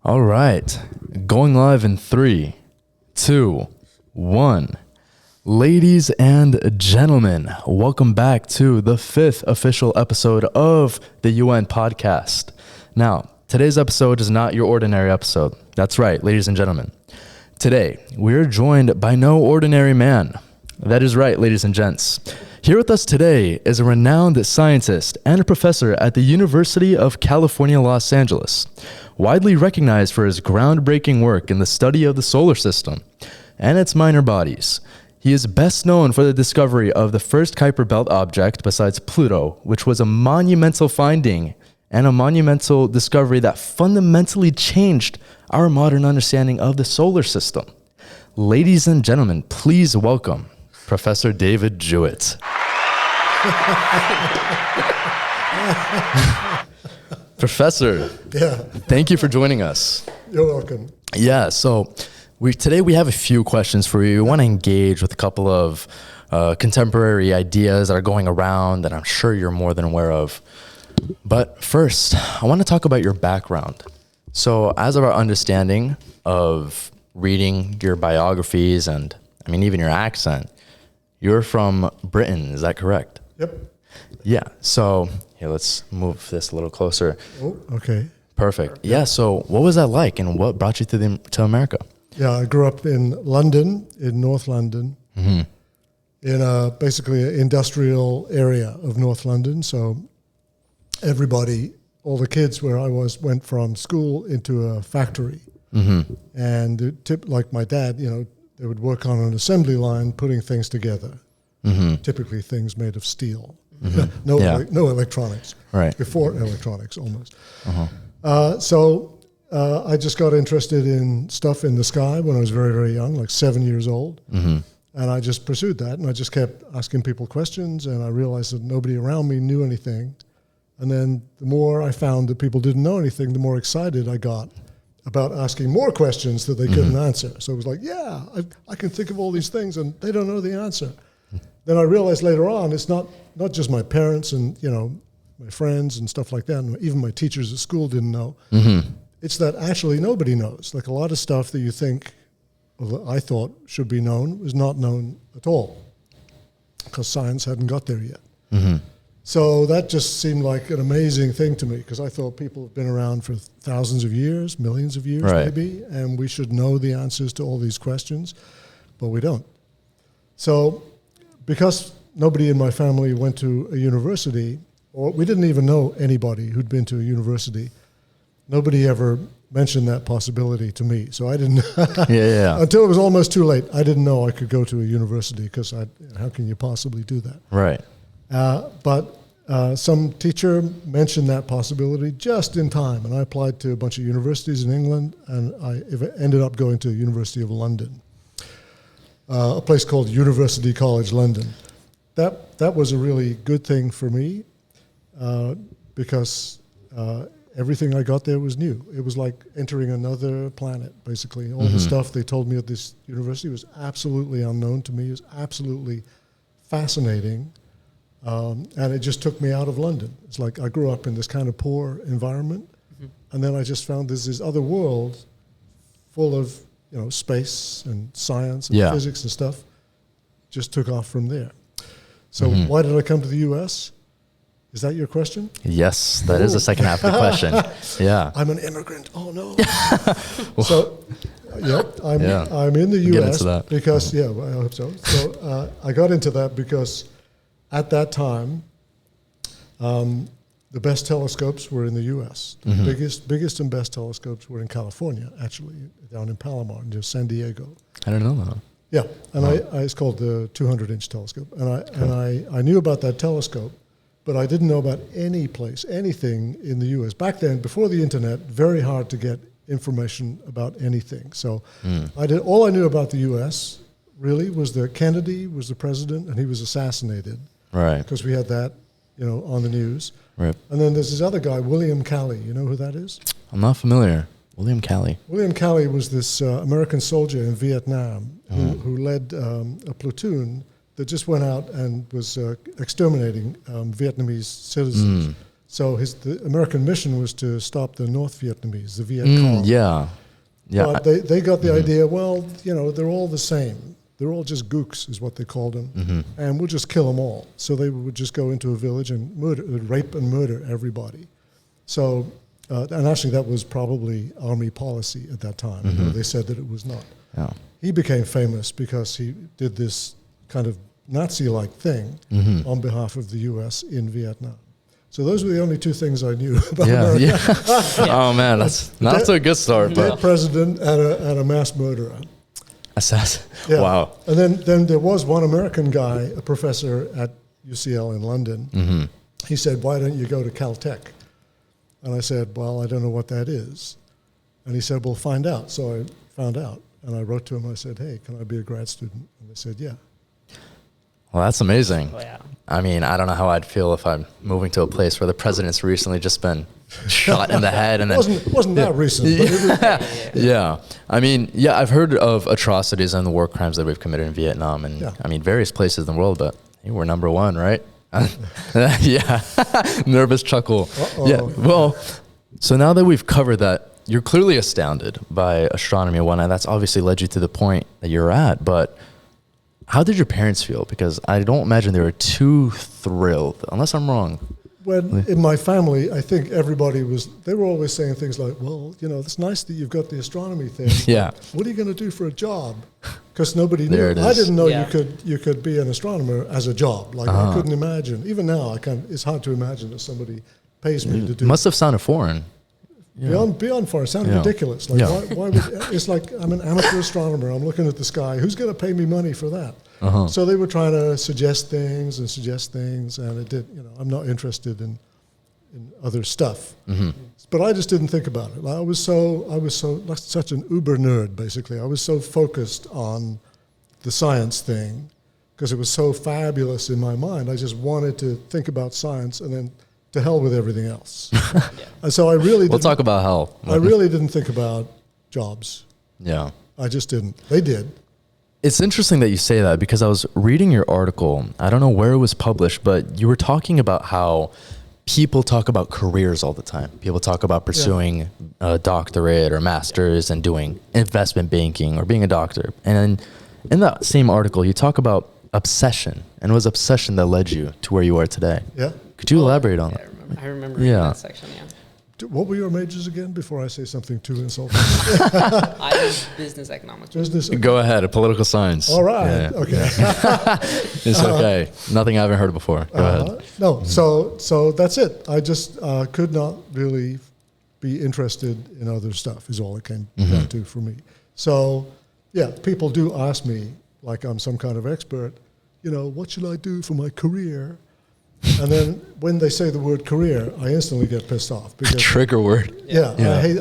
All right. Going live in 3, 2, 1. Ladies and gentlemen, welcome back to the 5th official episode of the UN podcast. Now, today's episode is not your ordinary episode. That's right, ladies and gentlemen. Today, we're joined by no ordinary man. That is right, ladies and gents. Here with us today is a renowned scientist and a professor at the University of California, Los Angeles, widely recognized for his groundbreaking work in the study of the solar system and its minor bodies. He is best known for the discovery of the first Kuiper Belt object besides Pluto, which was a monumental finding and a monumental discovery that fundamentally changed our modern understanding of the solar system. Ladies and gentlemen, please welcome Professor David Jewitt. Professor, thank you for joining us. You're welcome. Yeah, so today we have a few questions for you. We want to engage with a couple of contemporary ideas that are going around that I'm sure you're more than aware of. But first, I want to talk about your background. So as of our understanding of reading your biographies and, even your accent, you're from Britain, is that correct? Yep. Yeah, so here, let's move this a little closer. Oh, okay. Perfect. Yeah, so what was that like and what brought you to America? Yeah, I grew up in London, in North London, in basically an industrial area of North London. So everybody, all the kids where I was, went from school into a factory. Mm-hmm. And like my dad, they would work on an assembly line putting things together, typically things made of steel. Mm-hmm. No electronics. Right. Before electronics, almost. So I just got interested in stuff in the sky when I was very, very young, like 7 years old. Mm-hmm. And I just pursued that, and I just kept asking people questions, and I realized that nobody around me knew anything. And then the more I found that people didn't know anything, the more excited I got about asking more questions that they couldn't answer. So it was like, I can think of all these things, and they don't know the answer. Then I realized later on, it's not just my parents and, my friends and stuff like that, and even my teachers at school didn't know. Mm-hmm. It's that actually nobody knows. Like a lot of stuff that you think, I thought should be known, was not known at all because science hadn't got there yet. Mm-hmm. So that just seemed like an amazing thing to me because I thought people have been around for thousands of years, millions of years maybe, and we should know the answers to all these questions, but we don't. So because nobody in my family went to a university, or we didn't even know anybody who'd been to a university, nobody ever mentioned that possibility to me. So I didn't, until it was almost too late, I didn't know I could go to a university because how can you possibly do that? Right. But some teacher mentioned that possibility just in time, and I applied to a bunch of universities in England, and I ended up going to the University of London, a place called University College London. That was a really good thing for me because everything I got there was new. It was like entering another planet, basically. All the stuff they told me at this university was absolutely unknown to me. It was absolutely fascinating. And it just took me out of London. It's like I grew up in this kind of poor environment, and then I just found there's this other world full of space and science and physics and stuff. Just took off from there. So why did I come to the U.S.? Is that your question? Yes, that is the second half of the question. Yeah. I'm an immigrant. Oh no. So, I'm in the U.S. because I hope so. So I got into that because at that time, the best telescopes were in the U.S. The biggest and best telescopes were in California, actually, down in Palomar, near San Diego. I don't know that. Yeah, and it's called the 200-inch telescope. And I knew about that telescope, but I didn't know about anything in the U.S. Back then, before the internet, very hard to get information about anything. So all I knew about the U.S. really was that Kennedy was the president and he was assassinated. Right. Because we had that, on the news. Right. And then there's this other guy, William Calley. You know who that is? I'm not familiar. William Calley. William Calley was this American soldier in Vietnam who led a platoon that just went out and was exterminating Vietnamese citizens. So the American mission was to stop the North Vietnamese, the Viet Cong. Yeah. But they got the idea, well, they're all the same. They're all just gooks, is what they called them. And we'll just kill them all. So they would just go into a village and rape and murder everybody. So, and actually that was probably army policy at that time. They said that it was not. Yeah. He became famous because he did this kind of Nazi-like thing on behalf of the U.S. in Vietnam. So those were the only two things I knew about America. Oh man, that's not so a good start. Dead president and a mass murderer. Assassin. Yeah. Wow. And then there was one American guy, a professor at UCL in London. He said, "Why don't you go to Caltech?" And I said, "Well, I don't know what that is." And he said, "Well, find out." So I found out, and I wrote to him. I said, "Hey, can I be a grad student?" And they said, "Yeah." Well, that's amazing. Oh, yeah. I mean, I don't know how I'd feel if I'm moving to a place where the president's recently just been shot in the head, and then wasn't that recent. But it was, yeah. I mean, yeah, I've heard of atrocities and the war crimes that we've committed in Vietnam, and I mean, various places in the world, but hey, we're number one, right? Yeah. Nervous chuckle. Uh-oh. Yeah. Well, so now that we've covered that, you're clearly astounded by astronomy and whatnot. That's obviously led you to the point that you're at, but how did your parents feel? Because I don't imagine they were too thrilled, unless I'm wrong. When in my family, I think they were always saying things like, well, it's nice that you've got the astronomy thing. Yeah. What are you going to do for a job? Because nobody knew. There it is. I didn't know you could be an astronomer as a job. Like I couldn't imagine. Even now, it's hard to imagine that somebody pays me to do. Must have sounded foreign. Beyond far, it sounded ridiculous. Like why would, it's like I'm an amateur astronomer. I'm looking at the sky. Who's going to pay me money for that? So they were trying to suggest things, and it did. I'm not interested in other stuff. But I just didn't think about it. I was such an uber nerd. Basically, I was so focused on the science thing because it was so fabulous in my mind. I just wanted to think about science, and then to hell with everything else. And so we'll talk about hell. I really didn't think about jobs. Yeah. I just didn't. They did. It's interesting that you say that because I was reading your article. I don't know where it was published, but you were talking about how people talk about careers all the time. People talk about pursuing a doctorate or master's and doing investment banking or being a doctor. And in that same article, you talk about obsession, and it was obsession that led you to where you are today. Yeah. Could you elaborate on that? I remember reading that section, What were your majors again before I say something too insulting? I did business economics. Go ahead, political science. All right. Okay. It's okay. Nothing I haven't heard before. Go ahead. No, so that's it. I just could not really be interested in other stuff is all it came down to for me. So, people do ask me, like I'm some kind of expert, what should I do for my career? And then when they say the word career, I instantly get pissed off. Because trigger word. Yeah.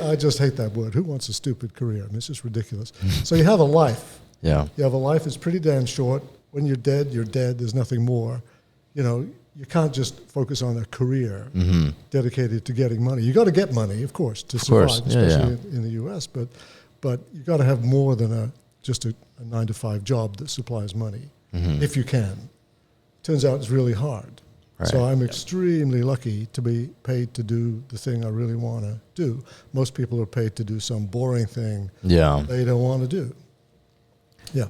I just hate that word. Who wants a stupid career? I mean, it's just ridiculous. So you have a life. Yeah. You have a life that's pretty damn short. When you're dead, you're dead. There's nothing more. You can't just focus on a career dedicated to getting money. You got to get money, of course, to survive, especially in the U.S. But you got to have more than just a 9-to-5 job that supplies money, if you can. Turns out it's really hard. Right. So I'm extremely lucky to be paid to do the thing I really want to do. Most people are paid to do some boring thing they don't want to do. Yeah,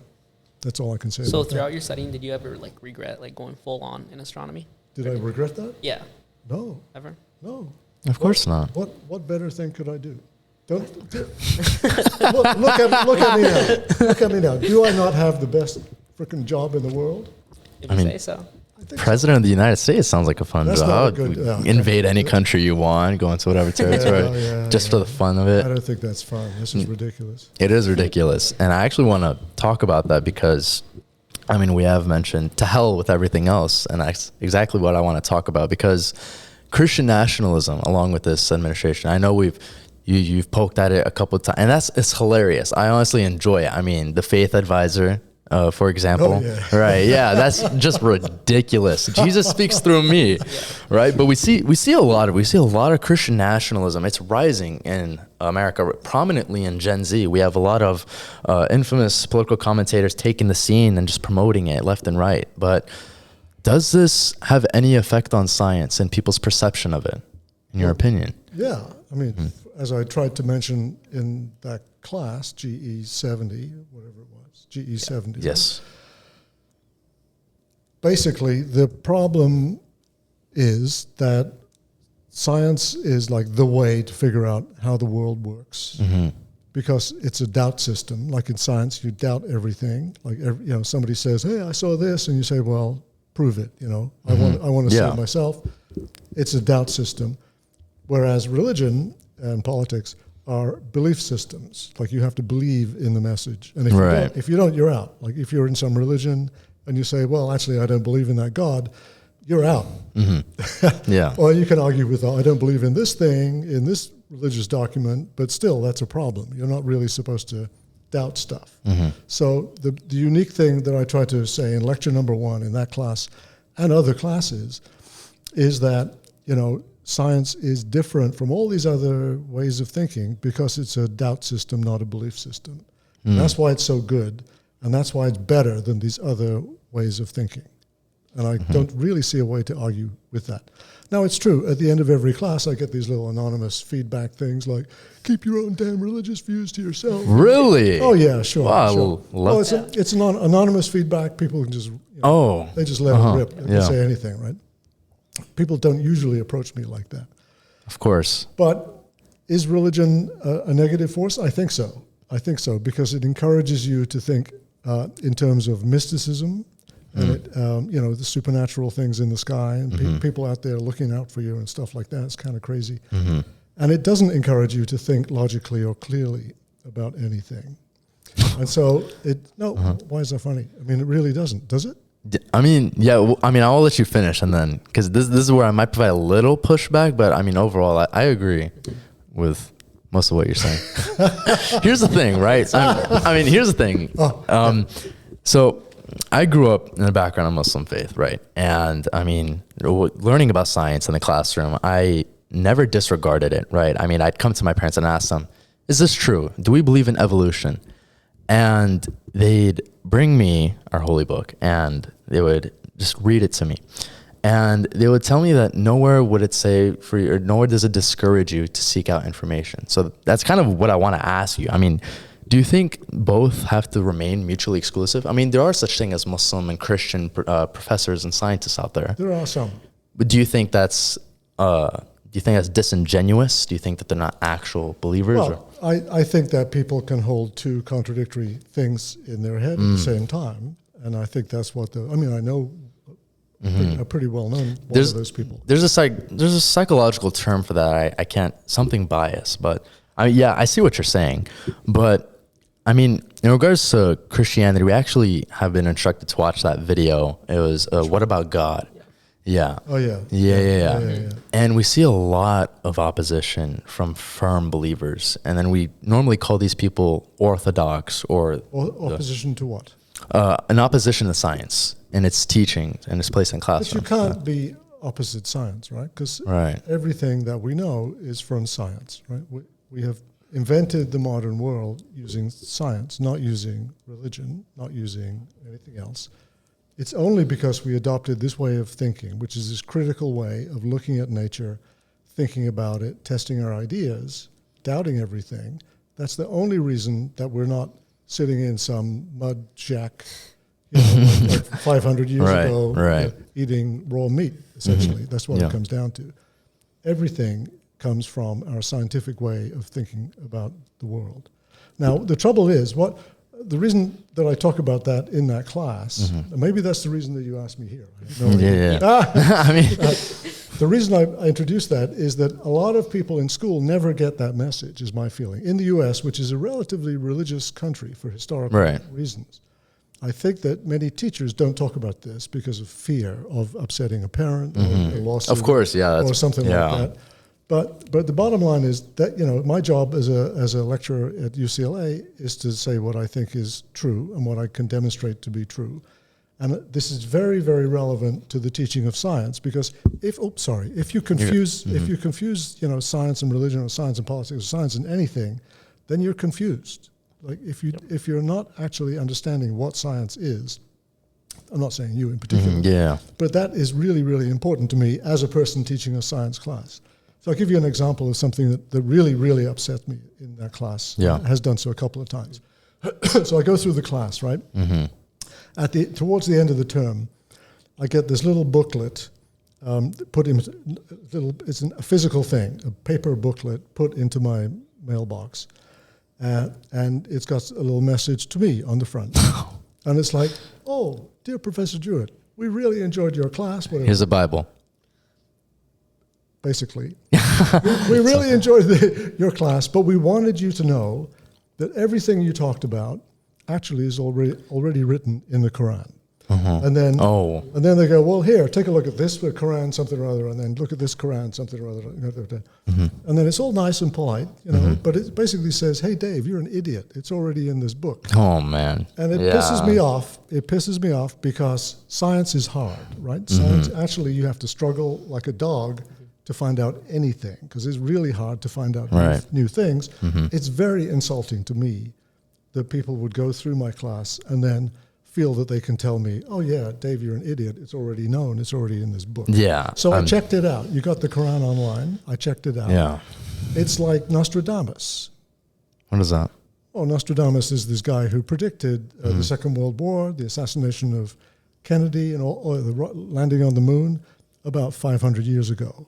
that's all I can say. So about throughout your studying, did you ever regret going full on in astronomy? Did I regret that? Yeah. No. Ever? No. Of course not. What better thing could I do? Look at me now. Look at me now. Do I not have the best freaking job in the world? If you say so. President of the United States sounds like a fun job. Invade any country you want, go into whatever territory, just for the fun of it. I don't think that's fun. This is ridiculous. It is ridiculous. And I actually want to talk about that because, we have mentioned to hell with everything else. And that's exactly what I want to talk about because Christian nationalism, along with this administration, I know you've poked at it a couple of times, and it's hilarious. I honestly enjoy it. The Faith Advisor, for example, right? Yeah, that's just ridiculous. Jesus speaks through me, right? But we see a lot of Christian nationalism. It's rising in America, prominently in Gen Z. We have a lot of infamous political commentators taking the scene and just promoting it left and right. But does this have any effect on science and people's perception of it? in your opinion? Yeah, I mean, as I tried to mention in that class, GE 70, whatever it was, GE 70. Yes. Basically, the problem is that science is like the way to figure out how the world works, because it's a doubt system. Like in science, you doubt everything. Like somebody says, "Hey, I saw this," and you say, "Well, prove it." I want to see it myself. It's a doubt system. Whereas religion and politics are belief systems. Like you have to believe in the message, and if you don't, you're out. Like if you're in some religion and you say, "Well, actually, I don't believe in that God," you're out. Yeah. Or you can argue with, "I don't believe in this thing in this religious document," but still, that's a problem. You're not really supposed to doubt stuff. So the unique thing that I try to say in lecture number 1 in that class and other classes is that science is different from all these other ways of thinking because it's a doubt system, not a belief system. And that's why it's so good, and that's why it's better than these other ways of thinking. And I don't really see a way to argue with that. Now, it's true, at the end of every class, I get these little anonymous feedback things like, "Keep your own damn religious views to yourself." Really? Oh, yeah, sure. Wow, sure. love It's an anonymous feedback. People can just, they just let it rip. They can say anything, right? People don't usually approach me like that. Of course. But is religion a negative force? I think so. Because it encourages you to think in terms of mysticism and the supernatural things in the sky and people out there looking out for you and stuff like that. It's kind of crazy. And it doesn't encourage you to think logically or clearly about anything. And so why is that funny? I mean, it really doesn't, does it? I mean, I'll let you finish and then, because this is where I might provide a little pushback, but I mean, overall, I agree with most of what you're saying. Here's the thing, right? Here's the thing. So I grew up in a background of Muslim faith, right? And I mean, learning about science in the classroom, I never disregarded it, right? I mean, I'd come to my parents and ask them, "Is this true? Do we believe in evolution?" And they'd bring me our holy book and they would just read it to me. And they would tell me that nowhere would it say for you, or nowhere does it discourage you to seek out information. So that's kind of what I want to ask you. I mean, do you think both have to remain mutually exclusive? I mean, there are such things as Muslim and Christian professors and scientists out there. There are some. But do you think that's disingenuous? Do you think that they're not actual believers? Well, I think that people can hold two contradictory things in their head at the same time. And I think that's what I know a pretty well-known one of those people. There's a psychological term for that. I can't, something bias, but I see what you're saying. But I mean, in regards to Christianity, we actually have been instructed to watch that video. It was, What About God? Yeah. Oh, yeah. Yeah. And we see a lot of opposition from firm believers. And then we normally call these people orthodox or opposition to what? An opposition to science and its teaching and its place in classroom. But you can't be opposite science, right? Because everything that we know is from science, right? We have invented the modern world using science, not using religion, not using anything else. It's only because we adopted this way of thinking, which is this critical way of looking at nature, thinking about it, testing our ideas, doubting everything. That's the only reason that we're not sitting in some mud shack, like 500 years ago, eating raw meat, essentially. That's what it comes down to. Everything comes from our scientific way of thinking about the world. Now, the trouble is, the reason that I talk about that in that class, maybe that's the reason that you asked me here. The reason I introduced that is that a lot of people in school never get that message, is my feeling. In the U.S., which is a relatively religious country for historical reasons, I think that many teachers don't talk about this because of fear of upsetting a parent or a lawsuit, of course, or something like that. But the bottom line is that my job as a lecturer at UCLA is to say what I think is true and what I can demonstrate to be true, and this is very, very relevant to the teaching of science, because if you confuse science and religion or science and politics or science and anything, then you're confused. Like if you're not actually understanding what science is, I'm not saying you in particular, but that is really, really important to me as a person teaching a science class. So I'll give you an example of something that really, really upset me in that class. Yeah. Has done so a couple of times. So I go through the class, right? Mm-hmm. Towards the end of the term, I get this little booklet put in it's a physical thing, a paper booklet put into my mailbox. And it's got a little message to me on the front. And it's like, oh, dear Professor Jewitt, we really enjoyed your class. Whatever. Here's a Bible. Basically. we really enjoyed your class, but we wanted you to know that everything you talked about actually is already written in the Quran. And then they go, well, here, take a look at this Quran, something or other, and then look at this Quran, something or other. And then it's all nice and polite, but it basically says, hey, Dave, you're an idiot. It's already in this book. Oh, man. And it pisses me off. It pisses me off because science is hard, right? Science, actually, you have to struggle like a dog to find out anything because it's really hard to find out new things. It's very insulting to me that people would go through my class and then feel that they can tell me, oh yeah, Dave, you're an idiot. It's already known. It's already in this book. Yeah. So I checked it out. You got the Quran online. I checked it out. Yeah. It's like Nostradamus. What is that? Oh, Nostradamus is this guy who predicted the Second World War, the assassination of Kennedy, and the landing on the moon about 500 years ago.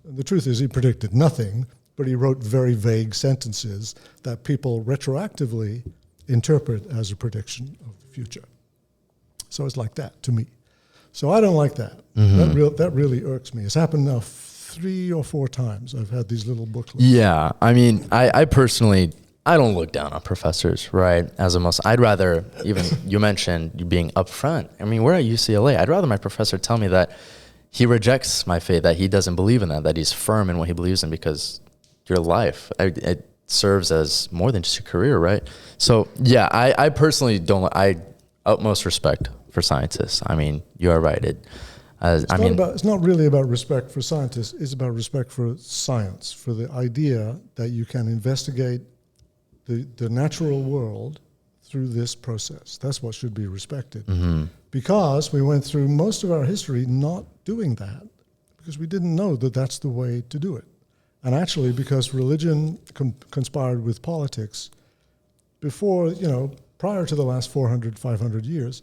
And the truth is he predicted nothing, but he wrote very vague sentences that people retroactively interpret as a prediction of the future. So it's like that to me. So I don't like that. That really irks me. It's happened now 3 or 4 times. I've had these little booklets. Yeah, I mean, I personally, I don't look down on professors, right? As a Muslim, I'd rather, even you mentioned you being upfront. I mean, we're at UCLA. I'd rather my professor tell me that he rejects my faith, that he doesn't believe in that he's firm in what he believes in, because your life, it serves as more than just your career, right? So yeah, I personally don't. Utmost respect for scientists. I mean, you are right. It's not really about respect for scientists. It's about respect for science, for the idea that you can investigate the natural world through this process. That's what should be respected. Because we went through most of our history not doing that, because we didn't know that that's the way to do it. And actually, because religion conspired with politics before, prior to the last 400, 500 years,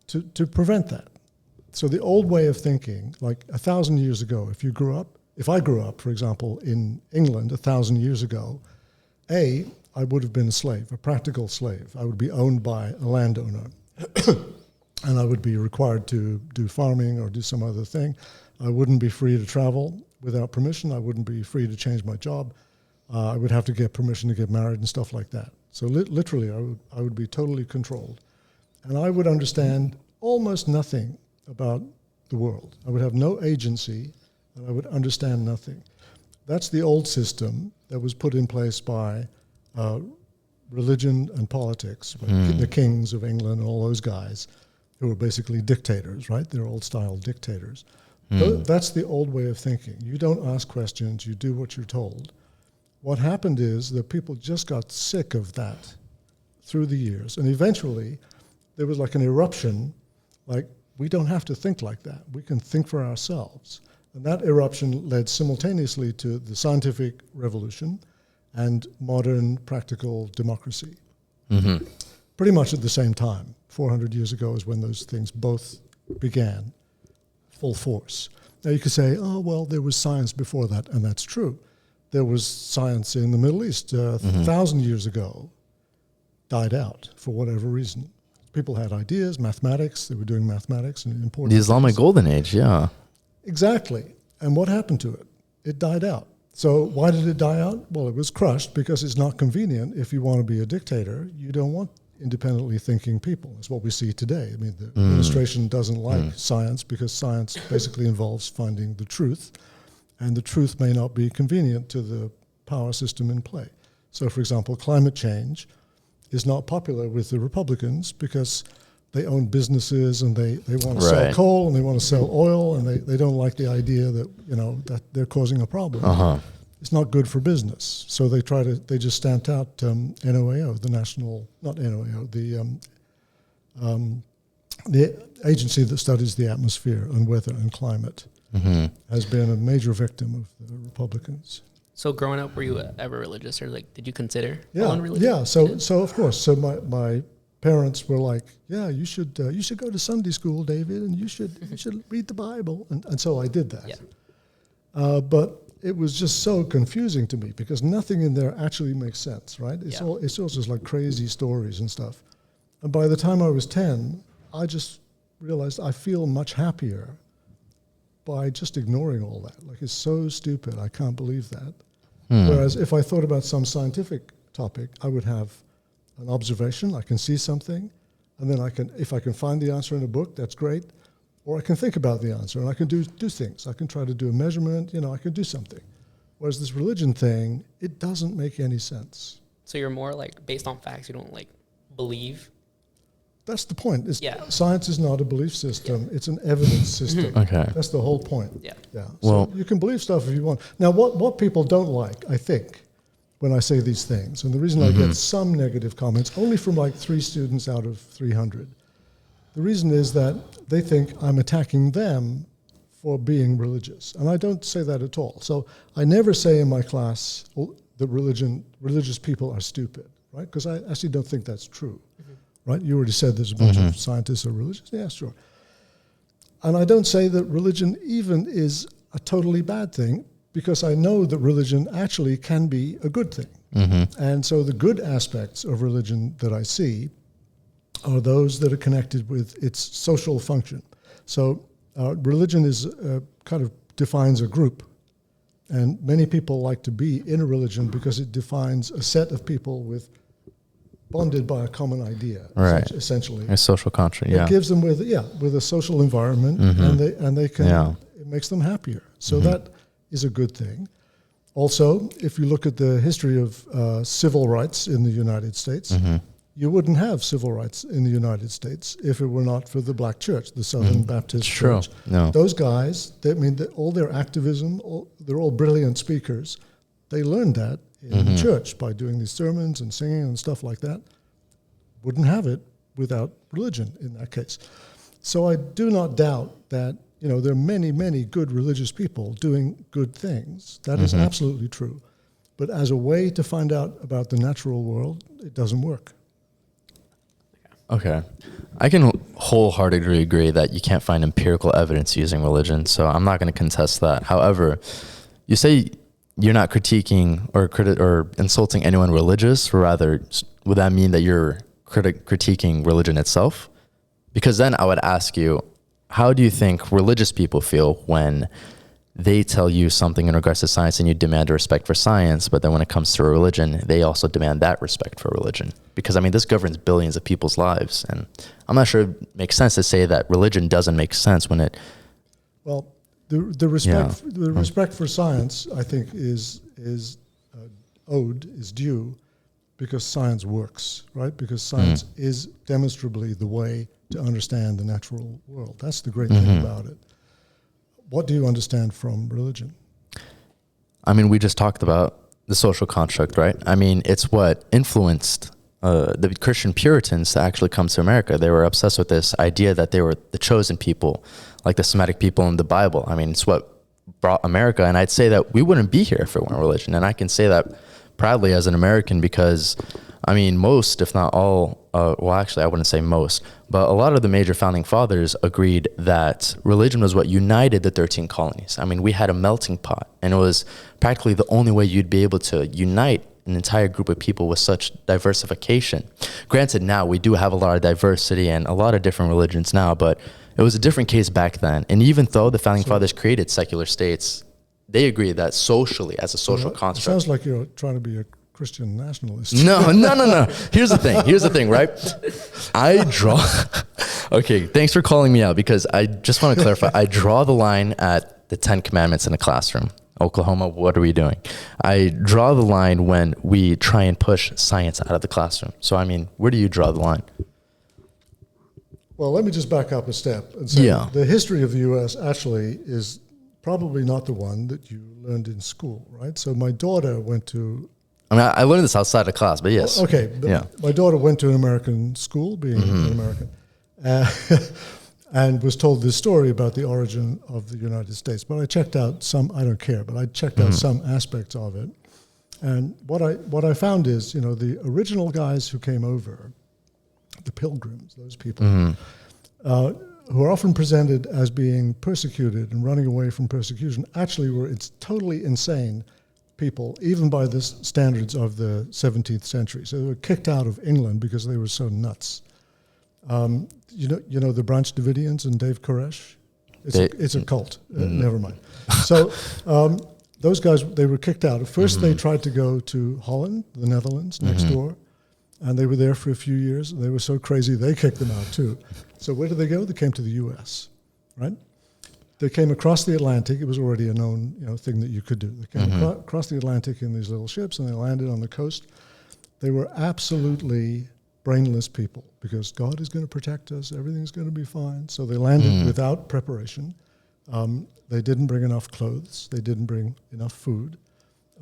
to prevent that. So the old way of thinking, like 1,000 years ago, if I grew up, for example, in England 1,000 years ago, I would have been a slave, a practical slave. I would be owned by a landowner. And I would be required to do farming or do some other thing. I wouldn't be free to travel without permission. I wouldn't be free to change my job. I would have to get permission to get married and stuff like that. So literally, I would be totally controlled. And I would understand almost nothing about the world. I would have no agency, and I would understand nothing. That's the old system that was put in place by religion and politics, the kings of England and all those guys who were basically dictators, right? They're old-style dictators. That's the old way of thinking. You don't ask questions, you do what you're told. What happened is that people just got sick of that through the years, and eventually there was like an eruption, like, we don't have to think like that. We can think for ourselves. And that eruption led simultaneously to the scientific revolution and modern practical democracy. Pretty much at the same time. 400 years ago is when those things both began full force. Now you could say, oh, well, there was science before that, and that's true. There was science in the Middle East 1,000 years ago, died out for whatever reason. People had ideas, mathematics, they were doing mathematics and important the Islamic things. Golden Age, yeah. Exactly. And what happened to it? It died out. So why did it die out? Well, it was crushed because it's not convenient. If you want to be a dictator, you don't want independently thinking people. That's what we see today. I mean, the administration doesn't like science because science basically involves finding the truth, and the truth may not be convenient to the power system in play. So, for example, climate change is not popular with the Republicans because they own businesses and they want to sell coal and they want to sell oil, and they don't like the idea that, that they're causing a problem. It's not good for business. So they just stamped out NOAO, the agency that studies the atmosphere and weather and climate. has been a major victim of the Republicans. So growing up, were you ever religious, or like, did you consider Yeah, following religion? yeah. So of course, so my parents were like, yeah, you should go to Sunday school, David, and you should read the Bible, and so I did that. Yeah. But it was just so confusing to me because nothing in there actually makes sense, right? It's all just like crazy stories and stuff. And by the time I was 10, I just realized I feel much happier by just ignoring all that. Like, it's so stupid, I can't believe that. Whereas if I thought about some scientific topic, I would have an observation, I can see something, and then if I can find the answer in a book, that's great. Or I can think about the answer, and I can do things. I can try to do a measurement, I can do something. Whereas this religion thing, it doesn't make any sense. So you're more like based on facts. You don't like believe. That's the point. Science is not a belief system. It's an evidence system. Okay. That's the whole point. Yeah. Yeah. Well, so you can believe stuff if you want. Now, what people don't like, I think, when I say these things, and the reason I get some negative comments, only from like 3 students out of 300, the reason is that they think I'm attacking them for being religious. And I don't say that at all. So I never say in my class that religious people are stupid, right? Because I actually don't think that's true, right? You already said there's a bunch of scientists who are religious. Yeah, sure. And I don't say that religion even is a totally bad thing, because I know that religion actually can be a good thing. And so the good aspects of religion that I see are those that are connected with its social function. So religion is kind of defines a group, and many people like to be in a religion because it defines a set of people bonded by a common idea, right? Essentially, A social contract. Yeah, it gives them with a social environment, and they can it makes them happier. So that is a good thing. Also, if you look at the history of civil rights in the United States, you wouldn't have civil rights in the United States if it were not for the Black Church, the Southern Baptist Church. No. Those guys, all their activism, they're all brilliant speakers. They learned that in the church by doing these sermons and singing and stuff like that. Wouldn't have it without religion in that case. So I do not doubt that there are many, many good religious people doing good things. That is absolutely true. But as a way to find out about the natural world, it doesn't work. Okay. I can wholeheartedly agree that you can't find empirical evidence using religion, so I'm not going to contest that. However, you say you're not critiquing or insulting anyone religious, or rather, would that mean that you're critiquing religion itself? Because then I would ask you, how do you think religious people feel when they tell you something in regards to science and you demand a respect for science, but then when it comes to religion, they also demand that respect for religion? Because, this governs billions of people's lives. And I'm not sure it makes sense to say that religion doesn't make sense when it... Well, the respect for science, I think, is due because science works, right? Because science is demonstrably the way to understand the natural world. That's the great thing about it. What do you understand from religion? We just talked about the social construct, right? It's what influenced the Christian Puritans to actually come to America. They were obsessed with this idea that they were the chosen people, like the Semitic people in the Bible. It's what brought America. And I'd say that we wouldn't be here if it weren't religion. And I can say that proudly as an American because, most, if not all, I wouldn't say most, but a lot of the major founding fathers agreed that religion was what united the 13 colonies. We had a melting pot, and it was practically the only way you'd be able to unite an entire group of people with such diversification. Granted, now we do have a lot of diversity and a lot of different religions now, but it was a different case back then. And even though the founding fathers created secular states, they agreed that socially, as a social construct. It sounds like you're trying to be a Christian nationalist. No. Here's the thing, right? Okay, thanks for calling me out, because I just want to clarify. I draw the line at the 10 Commandments in a classroom. Oklahoma, what are we doing? I draw the line when we try and push science out of the classroom. So, where do you draw the line? Well, let me just back up a step and say the history of the U.S. actually is probably not the one that you learned in school, right? So my daughter went to... I learned this outside of class, but yes. Okay. My daughter went to an American school, being an American. and was told this story about the origin of the United States. But I checked out some, I don't care, but I checked out some aspects of it. And what I found is, the original guys who came over, the Pilgrims, those people, who are often presented as being persecuted and running away from persecution, actually were totally insane people, even by the standards of the 17th century. So they were kicked out of England because they were so nuts. You know the Branch Davidians and Dave Koresh? It's a cult. Never mind. So those guys, they were kicked out. At first they tried to go to Holland, the Netherlands, next door, and they were there for a few years, and they were so crazy they kicked them out too. So where did they go? They came to the U.S., right? They came across the Atlantic. It was already a known thing that you could do. They came across the Atlantic in these little ships, and they landed on the coast. They were absolutely brainless people because God is going to protect us. Everything's going to be fine. So they landed without preparation. They didn't bring enough clothes. They didn't bring enough food.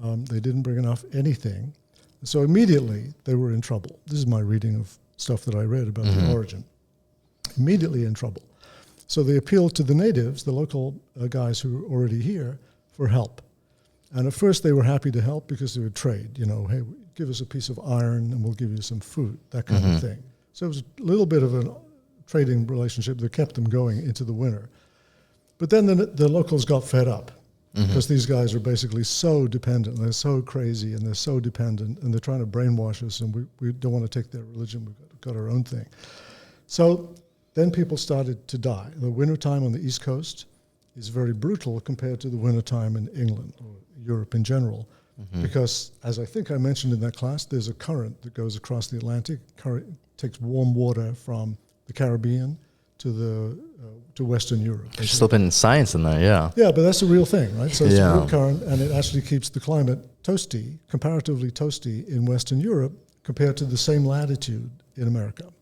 They didn't bring enough anything. So immediately they were in trouble. This is my reading of stuff that I read about the origin. Immediately in trouble. So they appealed to the natives, the local guys who were already here, for help. And at first they were happy to help because they would trade. Hey, give us a piece of iron and we'll give you some food, that kind of thing. So it was a little bit of a trading relationship that kept them going into the winter. But then the locals got fed up because these guys are basically so dependent. They're so crazy and they're so dependent and they're trying to brainwash us and we don't want to take their religion. We've got our own thing. So then people started to die. The wintertime on the East Coast is very brutal compared to the wintertime in England or Europe in general. Because, as I think I mentioned in that class, there's a current that goes across the Atlantic. Current takes warm water from the Caribbean to Western Europe. You're slipping science in there, yeah. Yeah, but that's a real thing, right? So it's a real current, and it actually keeps the climate toasty, comparatively toasty in Western Europe compared to the same latitude in America.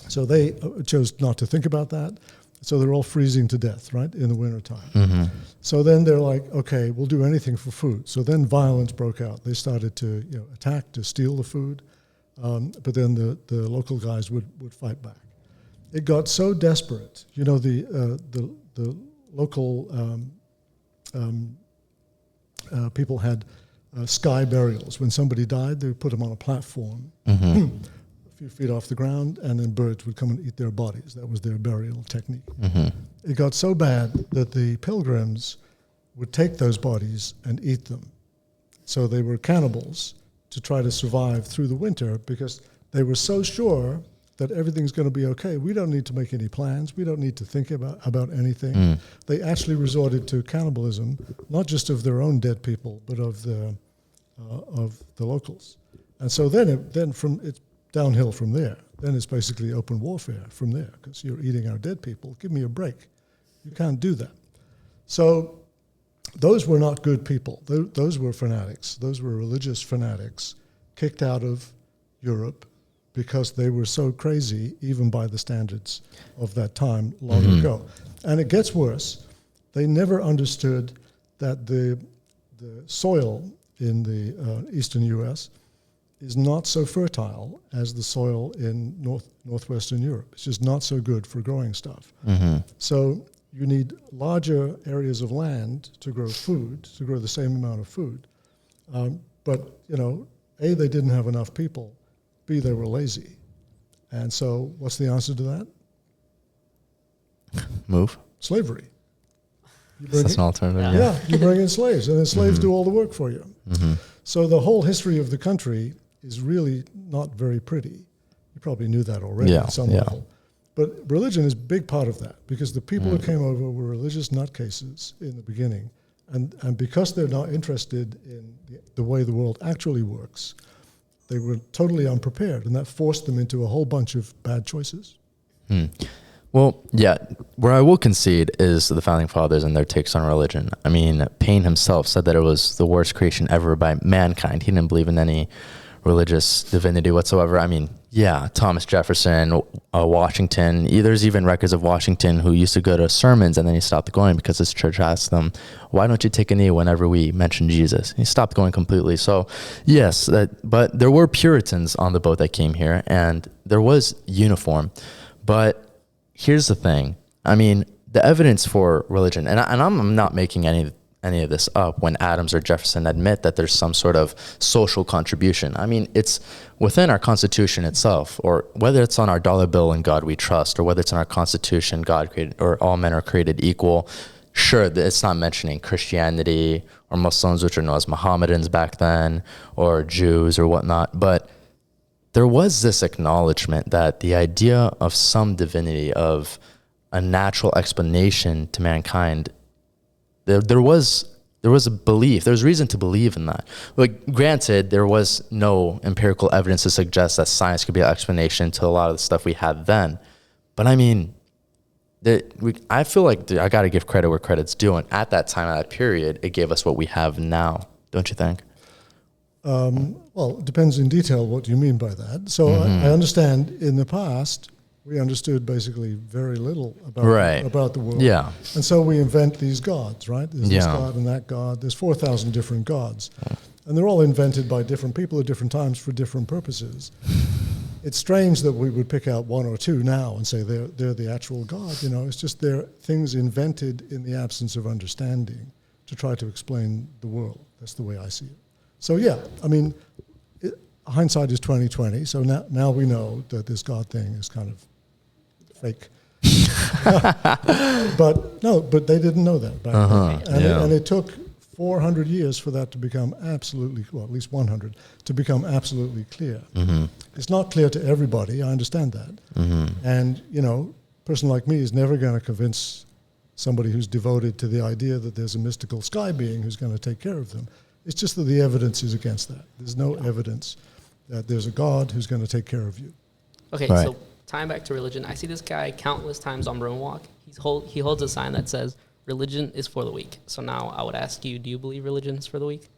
So they chose not to think about that. So they're all freezing to death, right, in the wintertime. So then they're like, okay, we'll do anything for food. So then violence broke out. They started to attack, to steal the food. But then the local guys would fight back. It got so desperate. The local people had sky burials. When somebody died, they would put them on a platform. Few feet off the ground, and then birds would come and eat their bodies. That was their burial technique. It got so bad that the pilgrims would take those bodies and eat them. So they were cannibals to try to survive through the winter because they were so sure that everything's going to be okay. We don't need to make any plans. We don't need to think about anything. They actually resorted to cannibalism, not just of their own dead people, but of the locals. And so then it's downhill from there. Then it's basically open warfare from there because you're eating our dead people. Give me a break. You can't do that. So those were not good people. Those were fanatics. Those were religious fanatics kicked out of Europe because they were so crazy, even by the standards of that time long ago. And it gets worse. They never understood that the soil in the eastern U.S. is not so fertile as the soil in northwestern Europe. It's just not so good for growing stuff. So you need larger areas of land to grow food, to grow the same amount of food. But, A, they didn't have enough people. B, they were lazy. And so what's the answer to that? Move. Slavery. That's an alternative. Yeah, you bring in slaves, and then slaves do all the work for you. So the whole history of the country is really not very pretty. You probably knew that already at some level. But religion is a big part of that because the people who came over were religious nutcases in the beginning. And because they're not interested in the way the world actually works, they were totally unprepared. And that forced them into a whole bunch of bad choices. Well, yeah, where I will concede is the Founding Fathers and their takes on religion. I mean, Paine himself said that it was the worst creation ever by mankind. He didn't believe in any religious divinity whatsoever. I mean, yeah, Thomas Jefferson, Washington. There's even records of Washington who used to go to sermons and then he stopped going because his church asked them, why don't you take a knee whenever we mention Jesus? He stopped going completely. So yes, but there were Puritans on the boat that came here and there was uniform. But here's the thing. I mean, the evidence for religion, and I'm not making any of this up when Adams or Jefferson admit that there's some sort of social contribution. I mean, it's within our Constitution itself, or whether it's on our dollar bill, "In God We Trust," or whether it's in our Constitution, God created, or all men are created equal. Sure, it's not mentioning Christianity or Muslims, which are known as Mohammedans back then, or Jews or whatnot, but there was this acknowledgement that the idea of some divinity, of a natural explanation to mankind, there was a belief, there was reason to believe in that. Like, granted, there was no empirical evidence to suggest that science could be an explanation to a lot of the stuff we had then. But I mean, I feel like I got to give credit where credit's due. And at that time, at that period, it gave us what we have now. Don't you think? Well, it depends in detail what you mean by that. So I understand in the past, we understood basically very little about the world. Yeah. And so we invent these gods, right? There's this god and that god. There's 4,000 different gods. And they're all invented by different people at different times for different purposes. It's strange that we would pick out one or two now and say they're the actual god. You know, it's just they're things invented in the absence of understanding to try to explain the world. That's the way I see it. So yeah, I mean, hindsight is 20/20. So now we know that this God thing is kind of fake. but they didn't know that back then. And it took 400 years for that to become absolutely, well, at least 100, to become absolutely clear. It's not clear to everybody, I understand that. And, you know, a person like me is never going to convince somebody who's devoted to the idea that there's a mystical sky being who's going to take care of them. It's just that the evidence is against that. There's no evidence that there's a God who's going to take care of you. Okay, so tying back to religion, I see this guy countless times on Broom Walk. He holds a sign that says, "Religion is for the weak." So now I would ask you, do you believe religion is for the weak?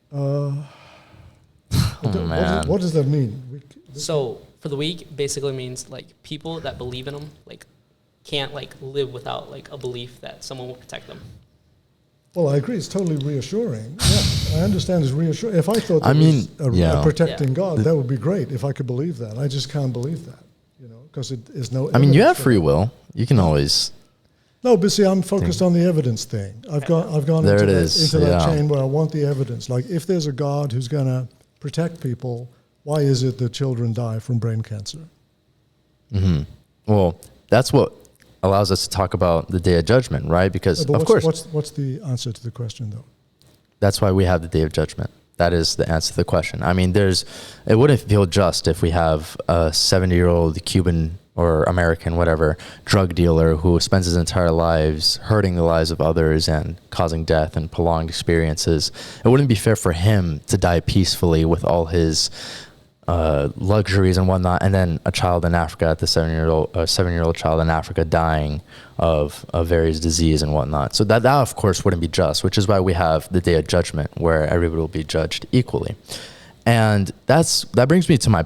What does that mean? So for the weak basically means like people that believe in them like can't like live without like a belief that someone will protect them. Well, I agree. It's totally reassuring. Yeah, I understand it's reassuring. If I thought there was a protecting God, that would be great if I could believe that. I just can't believe that, you know, because it is no. I mean, you have free will. You can always. No, but see, I'm focused on the evidence thing. I've gone into that chain where I want the evidence. Like, if there's a God who's going to protect people, why is it that children die from brain cancer? Well, that's what allows us to talk about the Day of Judgment, right? Because, of course. What's the answer to the question, though? That's why we have the Day of Judgment. That is the answer to the question. I mean, it wouldn't feel just if we have a 70-year-old Cuban or American, whatever, drug dealer who spends his entire lives hurting the lives of others and causing death and prolonged experiences. It wouldn't be fair for him to die peacefully with all his luxuries and whatnot, and then a child in Africa, the 7-year-old child in Africa dying of various disease and whatnot. So that of course wouldn't be just, which is why we have the Day of Judgment, where everybody will be judged equally. And that brings me to my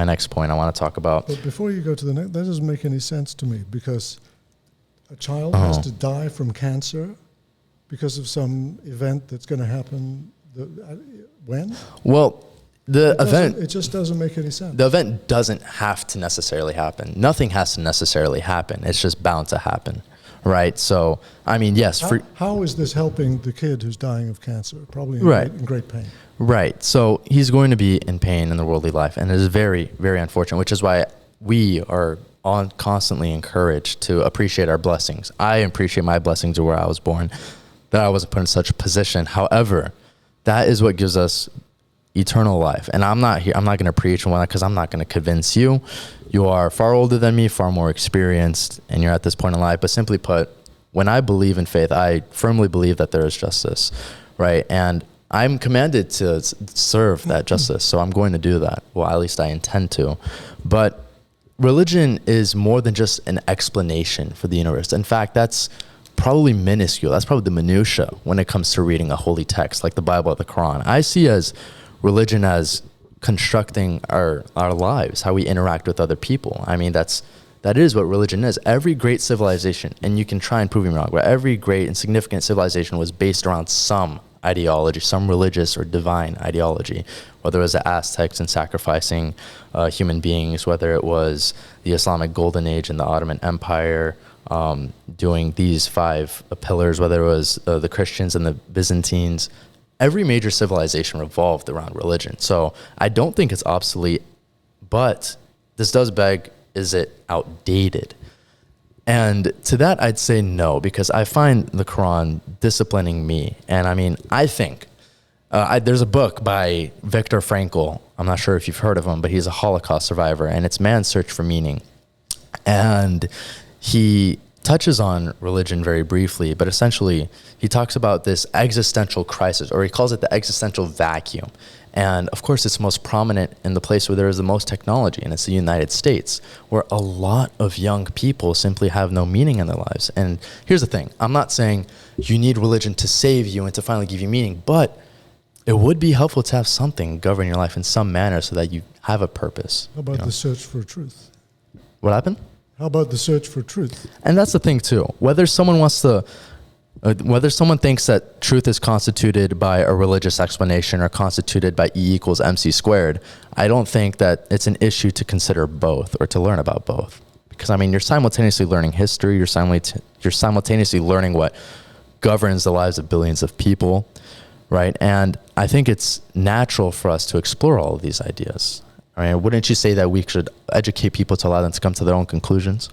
next point I want to talk about. But before you go to the next, that doesn't make any sense to me, because a child has to die from cancer because of some event that's going to happen. When? Well, it just doesn't make any sense. The event doesn't have to necessarily happen. Nothing has to necessarily happen. It's just bound to happen, right? So, I mean, yes. How is this helping the kid who's dying of cancer? Probably in great pain. Right. So he's going to be in pain in the worldly life, and it is very, very unfortunate, which is why we are constantly encouraged to appreciate our blessings. I appreciate my blessings of where I was born, that I wasn't put in such a position. However, that is what gives us eternal life. And I'm not going to preach and whatnot, because I'm not going to convince you. You are far older than me, far more experienced, and you're at this point in life. But simply put, when I believe in faith, I firmly believe that there is justice, right? And I'm commanded to serve that justice, so I'm going to do that. Well, at least I intend to. But religion is more than just an explanation for the universe. In fact, that's probably minuscule. That's probably the minutia when it comes to reading a holy text like the Bible or the Quran. I see religion as constructing our lives, how we interact with other people. I mean, that is what religion is. Every great civilization, and you can try and prove me wrong, but every great and significant civilization was based around some ideology, some religious or divine ideology, whether it was the Aztecs and sacrificing human beings, whether it was the Islamic Golden Age and the Ottoman Empire, doing these 5 pillars, whether it was the Christians and the Byzantines. Every major civilization revolved around religion. So I don't think it's obsolete, but this does beg, is it outdated? And to that, I'd say no, because I find the Quran disciplining me. And I mean, I think there's a book by Viktor Frankl. I'm not sure if you've heard of him, but he's a Holocaust survivor, and it's Man's Search for Meaning. And he touches on religion very briefly, but essentially he talks about this existential crisis, or he calls it the existential vacuum. And of course, it's most prominent in the place where there is the most technology, and it's the United States, where a lot of young people simply have no meaning in their lives. And here's the thing. I'm not saying you need religion to save you and to finally give you meaning, but it would be helpful to have something govern your life in some manner so that you have a purpose. How about the search for truth? What happened? How about the search for truth? And that's the thing too. Whether someone thinks that truth is constituted by a religious explanation or constituted by E equals MC squared, I don't think that it's an issue to consider both or to learn about both. Because I mean, you're simultaneously learning history, you're simultaneously learning what governs the lives of billions of people, right? And I think it's natural for us to explore all of these ideas. I mean, wouldn't you say that we should educate people to allow them to come to their own conclusions?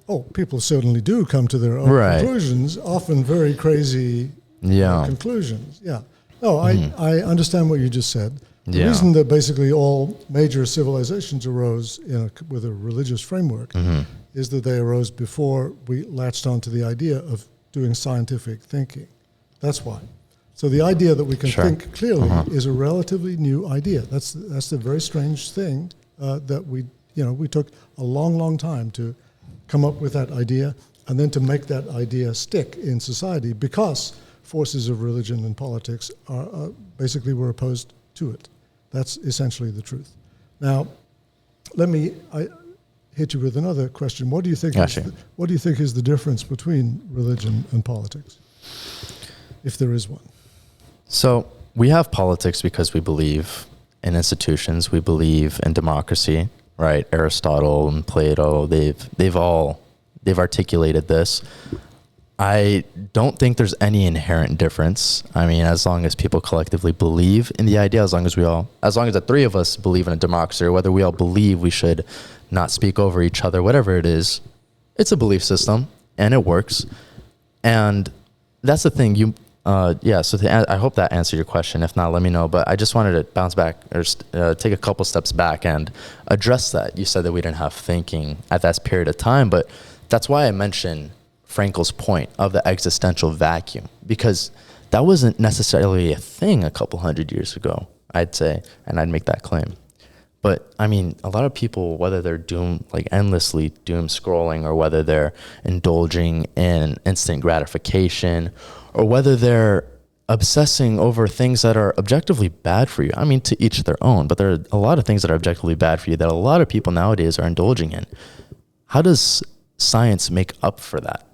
Oh, people certainly do come to their own conclusions, often very crazy conclusions. Yeah. No, I understand what you just said. The reason that basically all major civilizations arose with a religious framework is that they arose before we latched onto the idea of doing scientific thinking. That's why. So the idea that we can think clearly is a relatively new idea. That's the very strange thing that we took a long, long time to come up with that idea and then to make that idea stick in society because forces of religion and politics are basically were opposed to it. That's essentially the truth. Now, I hit you with another question. What do you think? What do you think is the difference between religion and politics, if there is one? So we have politics because we believe in institutions. We believe in democracy, right? Aristotle and Plato, they've articulated this. I don't think there's any inherent difference. I mean, as long as people collectively believe in the idea, as long as the 3 of us believe in a democracy, or whether we all believe we should not speak over each other, whatever it is, it's a belief system and it works. And that's the thing. I hope that answered your question. If not, let me know. But I just wanted to bounce back or take a couple steps back and address that. You said that we didn't have thinking at that period of time, but that's why I mentioned Frankl's point of the existential vacuum, because that wasn't necessarily a thing a couple hundred years ago, I'd say, and I'd make that claim. But I mean, a lot of people, whether they're endlessly doom scrolling, or whether they're indulging in instant gratification, or whether they're obsessing over things that are objectively bad for you. I mean, to each their own, but there are a lot of things that are objectively bad for you that a lot of people nowadays are indulging in. How does science make up for that?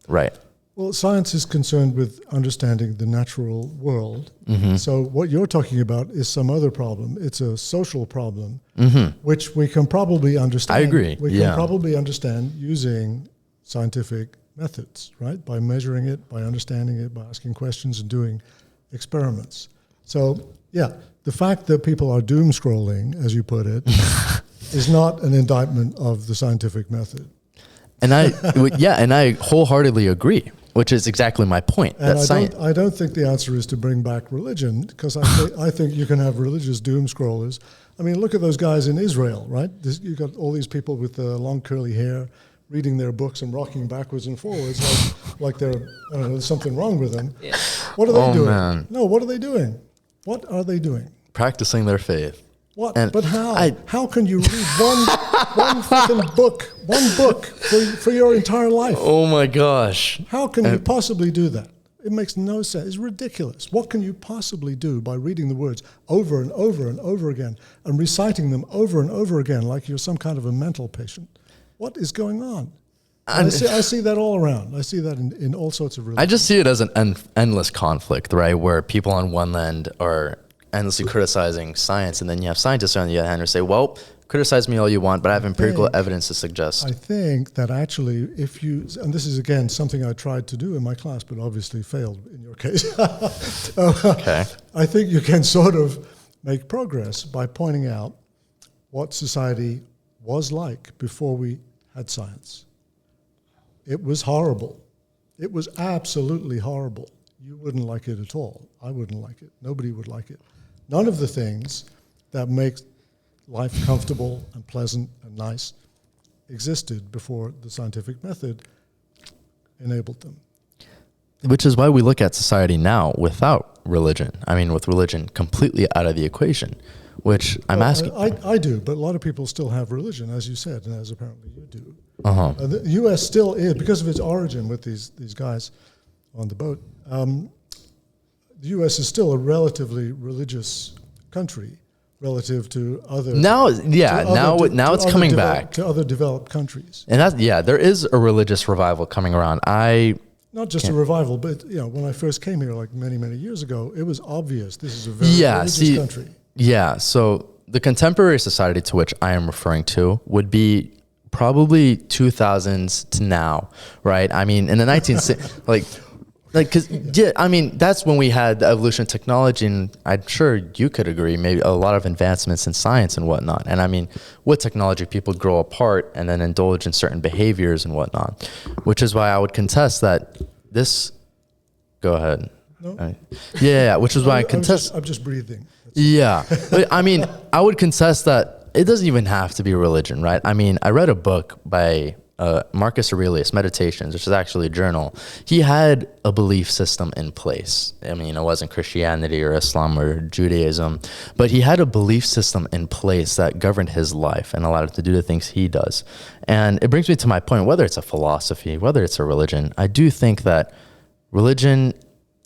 Right. Well, science is concerned with understanding the natural world. So what you're talking about is some other problem. It's a social problem, which we can probably understand. I agree. We can probably understand using scientific methods, right? By measuring it, by understanding it, by asking questions and doing experiments. So, the fact that people are doom scrolling, as you put it, is not an indictment of the scientific method. And I wholeheartedly agree, which is exactly my point. And I don't think the answer is to bring back religion, because I think you can have religious doom scrollers. I mean, look at those guys in Israel, right? You've got all these people with long curly hair reading their books and rocking backwards and forwards like there's something wrong with them. Yeah. What are they doing? Man. No, what are they doing? What are they doing? Practicing their faith. What? But how? How can you read one freaking book, for your entire life? Oh my gosh. How can you possibly do that? It makes no sense. It's ridiculous. What can you possibly do by reading the words over and over and over again and reciting them over and over again like you're some kind of a mental patient? What is going on? I see that all around. I see that in all sorts of religions. I just see it as an endless conflict, right? Where people on one end are endlessly criticizing science, and then you have scientists on the other hand who say, well, criticize me all you want, but I have empirical think- evidence to suggest. I think that actually, if you, and this is again something I tried to do in my class, but obviously failed in your case. Okay. I think you can sort of make progress by pointing out what society was like before we had science. It was horrible. It was absolutely horrible. You wouldn't like it at all. I wouldn't like it. Nobody would like it. None of the things that make life comfortable and pleasant and nice existed before the scientific method enabled them. Which is why we look at society now without religion. I mean, with religion completely out of the equation, which I'm asking. I do, but a lot of people still have religion, as you said, and as apparently you do. Uh-huh. The U.S. still is, because of its origin with these guys on the boat, the U.S. is still a relatively religious country relative to other. Now it's coming back. To other developed countries. And there is a religious revival coming around. Not just a revival, but when I first came here, like many, many years ago, it was obvious this is a very religious country. Yeah, so the contemporary society to which I am referring to would be probably 2000s to now, right? I mean, in the 1960s, I mean, that's when we had the evolution of technology, and I'm sure you could agree, maybe a lot of advancements in science and whatnot. And I mean, with technology, people grow apart and then indulge in certain behaviors and whatnot, which is why I would contest that this. Go ahead. No? Which is why I contest. I'm just breathing. Yeah, but I mean, I would contest that it doesn't even have to be religion, right? I mean, I read a book by Marcus Aurelius, Meditations, which is actually a journal. He had a belief system in place. I mean, it wasn't Christianity or Islam or Judaism, but he had a belief system in place that governed his life and allowed him to do the things he does. And it brings me to my point, whether it's a philosophy, whether it's a religion, I do think that religion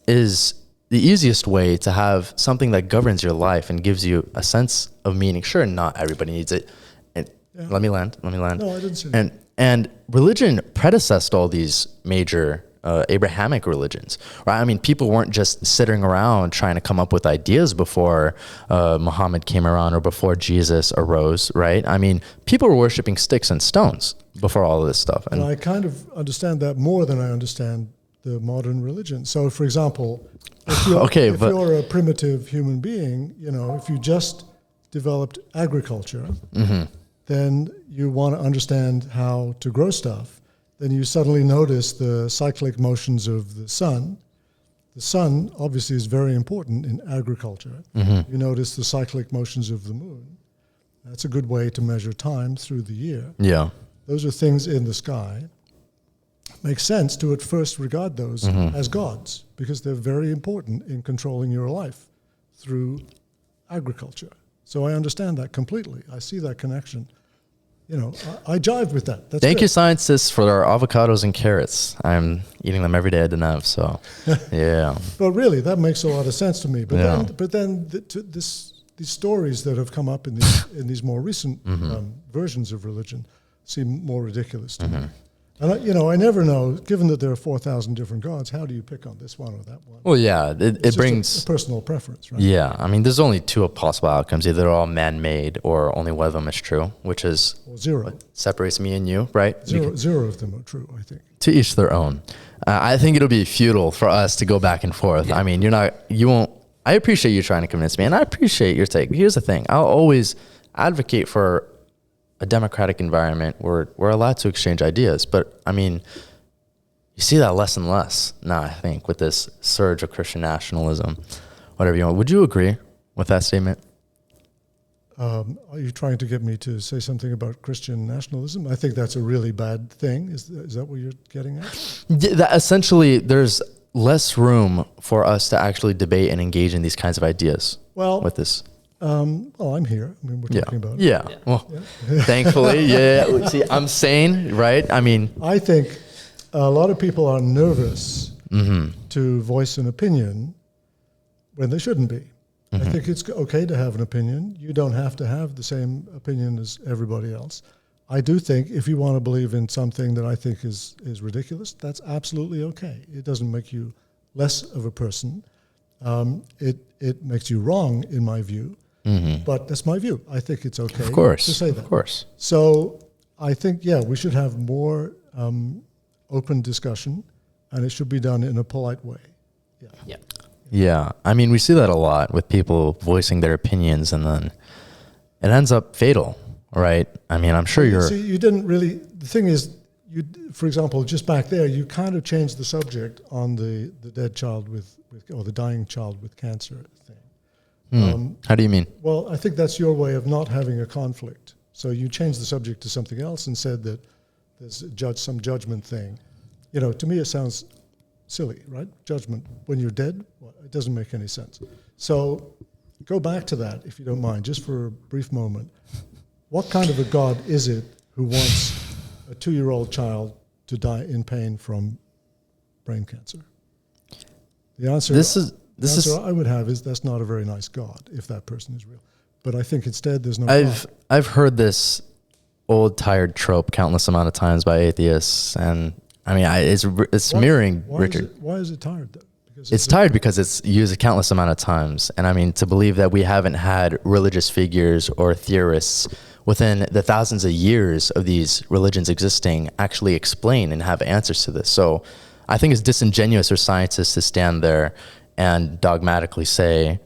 is the easiest way to have something that governs your life and gives you a sense of meaning. Sure, not everybody needs it. And let me land. No, I didn't say that. And religion predecessed all these major Abrahamic religions, right? I mean, people weren't just sitting around trying to come up with ideas before Muhammad came around or before Jesus arose, right? I mean, people were worshiping sticks and stones before all of this stuff. And I kind of understand that more than I understand the modern religion. So, for example, if you're a primitive human being, if you just developed agriculture, then you want to understand how to grow stuff. Then you suddenly notice the cyclic motions of the sun. The sun obviously is very important in agriculture. You notice the cyclic motions of the moon. That's a good way to measure time through the year. Yeah. Those are things in the sky. Makes sense to at first regard those as gods because they're very important in controlling your life through agriculture. So I understand that completely. I see that connection. I jive with that. That's Thank good. you, scientists, for our avocados and carrots. I'm eating them every day at the Nev, so yeah. But really, that makes a lot of sense to me. But then these stories that have come up in these more recent versions of religion seem more ridiculous to me. And I never know, given that there are 4,000 different gods, how do you pick on this one or that one? Well, yeah, it brings a personal preference, right? Yeah, I mean, there's only two possible outcomes. Either they're all man-made or only one of them is true, which is zero. what separates me and you, right? Zero of them are true, I think. To each their own. I think it'll be futile for us to go back and forth. Yeah. I mean, I appreciate you trying to convince me, and I appreciate your take. Here's the thing. I'll always advocate for a democratic environment where we're allowed to exchange ideas. But I mean, you see that less and less now, I think, with this surge of Christian nationalism, whatever you want. Would you agree with that statement? Are you trying to get me to say something about Christian nationalism? I think that's a really bad thing. Is that what you're getting at? Yeah, essentially, there's less room for us to actually debate and engage in these kinds of ideas with this. Well, I'm here. I mean, we're talking about it. Yeah. Well, thankfully, yeah. See, I'm sane, right? I mean, I think a lot of people are nervous to voice an opinion when they shouldn't be. I think it's okay to have an opinion. You don't have to have the same opinion as everybody else. I do think if you want to believe in something that I think is ridiculous, that's absolutely okay. It doesn't make you less of a person. It makes you wrong, in my view. But that's my view. I think it's okay Of course. to say that. Of course. So I think, we should have more open discussion, and it should be done in a polite way. Yeah. Yeah. I mean, we see that a lot with people voicing their opinions, and then it ends up fatal, right? I mean, I'm sure you're... See, you didn't really... The thing is, for example, just back there, you kind of changed the subject on the dead child or the dying child with cancer thing. How do you mean? Well, I think that's your way of not having a conflict. So you changed the subject to something else and said that there's some judgment thing. To me it sounds silly, right? Judgment when you're dead, it doesn't make any sense. So go back to that, if you don't mind, just for a brief moment. What kind of a God is it who wants a 2-year-old child to die in pain from brain cancer? The answer I would have is that's not a very nice God, if that person is real. But I think instead there's no God. I've heard this old tired trope countless amount of times by atheists, and I mean it's mirroring Richard. Why is it tired though? Because it's tired because it's used a countless amount of times, and I mean to believe that we haven't had religious figures or theorists within the thousands of years of these religions existing actually explain and have answers to this. So I think it's disingenuous for scientists to stand there and dogmatically say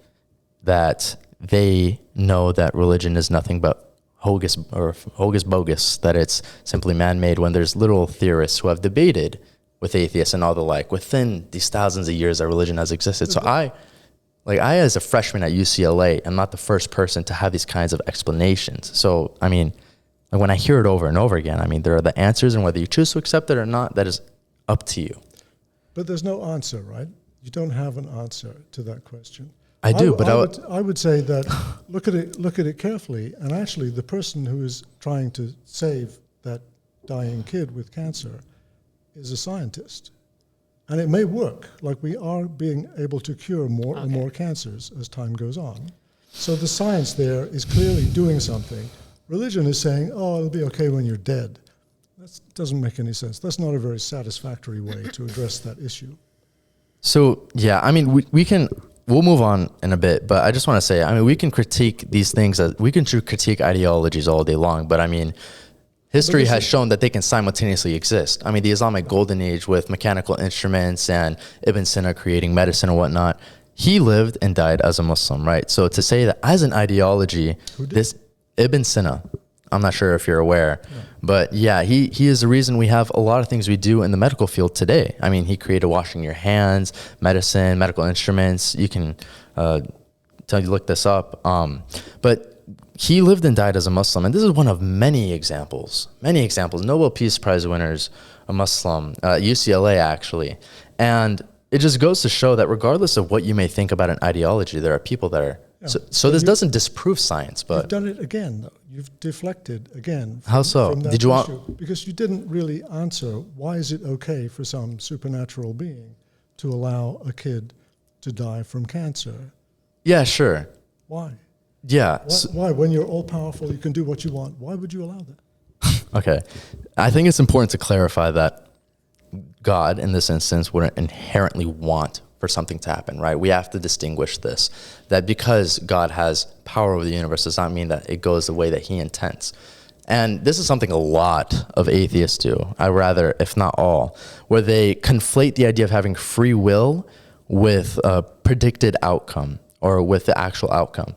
that they know that religion is nothing but hocus bogus, that it's simply man-made, when there's literal theorists who have debated with atheists and all the like within these thousands of years that religion has existed. So I as a freshman at UCLA am not the first person to have these kinds of explanations. So I mean, when I hear it over and over again, I mean, there are the answers, and whether you choose to accept it or not, that is up to you. But there's no answer, right? You don't have an answer to that question. I do, but I would say that look at it carefully, and actually the person who is trying to save that dying kid with cancer is a scientist. And it may work, like we are being able to cure more and more cancers as time goes on. So the science there is clearly doing something. Religion is saying, it'll be okay when you're dead. That doesn't make any sense. That's not a very satisfactory way to address that issue. So, yeah, I mean, we'll move on in a bit, but I just want to say, I mean, we can critique these things, we can critique ideologies all day long, but I mean, history has shown that they can simultaneously exist. I mean, the Islamic Golden Age with mechanical instruments and Ibn Sina creating medicine and whatnot, he lived and died as a Muslim, right? So to say that as an ideology, this Ibn Sina, I'm not sure if you're aware, but yeah, he is the reason we have a lot of things we do in the medical field today. I mean, he created washing your hands, medicine, medical instruments. You can look this up. But he lived and died as a Muslim, and this is one of many examples. Nobel Peace Prize winners, a Muslim, UCLA actually. And it just goes to show that regardless of what you may think about an ideology, there are people that are... So this doesn't disprove science, but... You've done it again, though. You've deflected again. How so? From that Did you issue, want... Because you didn't really answer, why is it okay for some supernatural being to allow a kid to die from cancer? Yeah, sure. Why? Yeah. Why? When you're all-powerful, you can do what you want. Why would you allow that? Okay. I think it's important to clarify that God, in this instance, wouldn't inherently want for something to happen, right? We have to distinguish this, that because God has power over the universe does not mean that it goes the way that he intends. And this is something a lot of atheists do, I rather, if not all, where they conflate the idea of having free will with a predicted outcome or with the actual outcome.